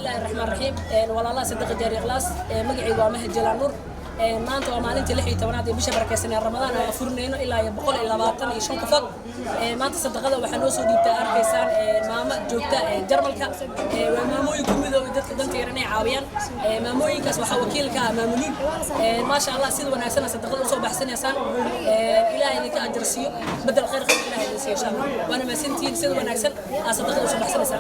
الله الرحمن الرحيم ولا الله صدق جاري خلاص مقعي وامه جلال نور maanta waa maalintii 16aad ee bisha barakeysan Ramadaan oo furneyno ilaa 125 qof maanta sadaqada waxa noo soo dhiibtay arkaysaan maama joogta Jarmalka waa maamooyin kumid oo dadka danta yar inay caawiyaan maamooyinkaas waxa wakiilka maamuliin ma sha Allah sida wanaagsan sadaqada u soo baxsanaysaan ilaahay idinka ajrsiyo badal khayr ilaahay idin siiyo insha Allah wana ma sintiin sida wanaagsan sadaqada u soo baxsanaysaan